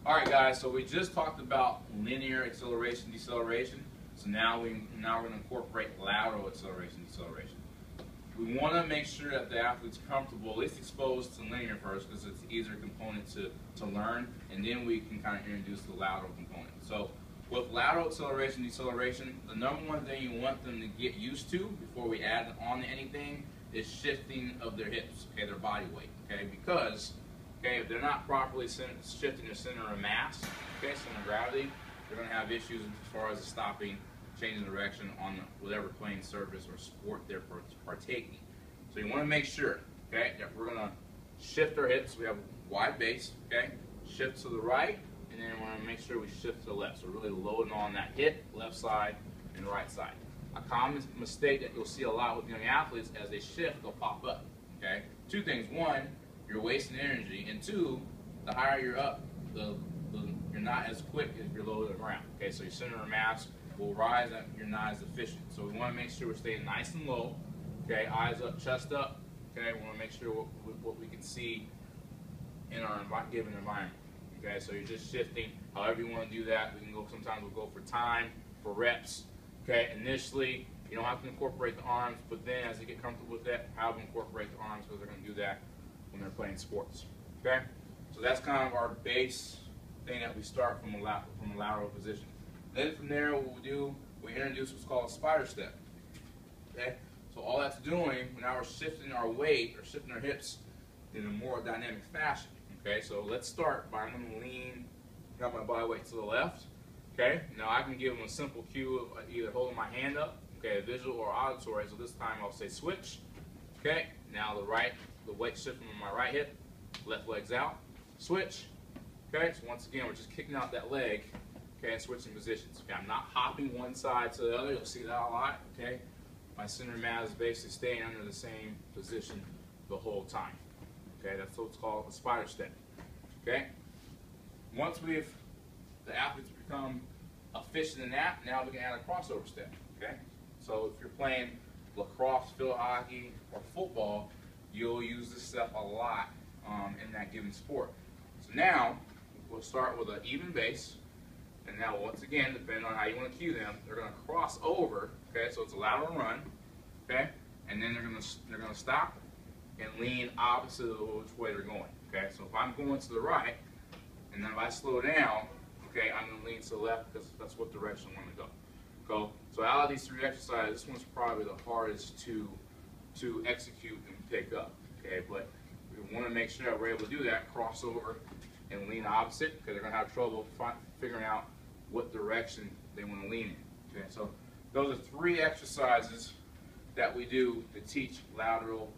All right, guys. So we just talked about linear acceleration, deceleration. So now we're going to incorporate lateral acceleration, deceleration. We want to make sure that the athlete's comfortable, at least exposed to linear first, because it's an easier component to learn, and then we can kind of introduce the lateral component. So with lateral acceleration, deceleration, the number one thing you want them to get used to before we add on to anything is shifting of their hips, okay, their body weight, okay, because if they're not properly shifting their center of mass, okay, center of gravity, they're going to have issues as far as stopping, changing direction on whatever playing surface or sport they're partaking. So you want to make sure, okay, that we're going to shift our hips. We have a wide base, okay, shift to the right, and then we want to make sure we shift to the left. So really loading on that hip, left side and right side. A common mistake that you'll see a lot with young athletes, as they shift, they'll pop up, okay. Two things: one, you're wasting energy, and two, the higher you're up, you're not as quick if you're low to the ground. Okay, so your center of mass will rise, and you're not as efficient. So we want to make sure we're staying nice and low. Okay, eyes up, chest up. Okay, we want to make sure what we can see in our given environment. Okay, so you're just shifting however you want to do that. We can go. Sometimes we'll go for time, for reps. Okay, initially you don't have to incorporate the arms, but then as they get comfortable with that, have them incorporate the arms, because they're going to do that when they're playing sports. Okay, so that's kind of our base thing that we start from a lateral position. Then from there, what we do, we introduce what's called a spider step. Okay, so all that's doing, now we're shifting our weight or shifting our hips in a more dynamic fashion. Okay, so let's start by, I'm going to lean, got my body weight to the left. Okay, now I can give them a simple cue of either holding my hand up, okay, visual or auditory. So this time I'll say switch. Okay, now the weight shifting on my right hip, left leg's out, switch. Okay, so once again we're just kicking out that leg, okay, and switching positions. Okay, I'm not hopping one side to the other. You'll see that a lot. Okay, my center of mass is basically staying under the same position the whole time. Okay, that's what's called a spider step. Okay, once the athletes become efficient in that, now we can add a crossover step. Okay, so if you're playing lacrosse, field hockey, or football, you'll use this step a lot in that given sport. So now we'll start with an even base, and now once again, depending on how you want to cue them, they're going to cross over. Okay, so it's a lateral run. Okay, and then they're going to stop and lean opposite of which way they're going. Okay, so if I'm going to the right, and then if I slow down, okay, I'm going to lean to the left, because that's what direction I want to go. So out of these three exercises, this one's probably the hardest to execute and pick up. Okay, but we want to make sure that we're able to do that, cross over and lean opposite, because they're going to have trouble figuring out what direction they want to lean in. Okay, so those are three exercises that we do to teach lateral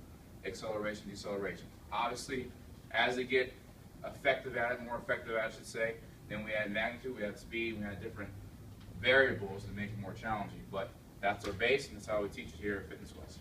acceleration, deceleration. Obviously, as they get effective at it, more effective at it, I should say, then we add magnitude, we add speed, we add different variables to make it more challenging. But that's our base, and that's how we teach it here at Fitness West.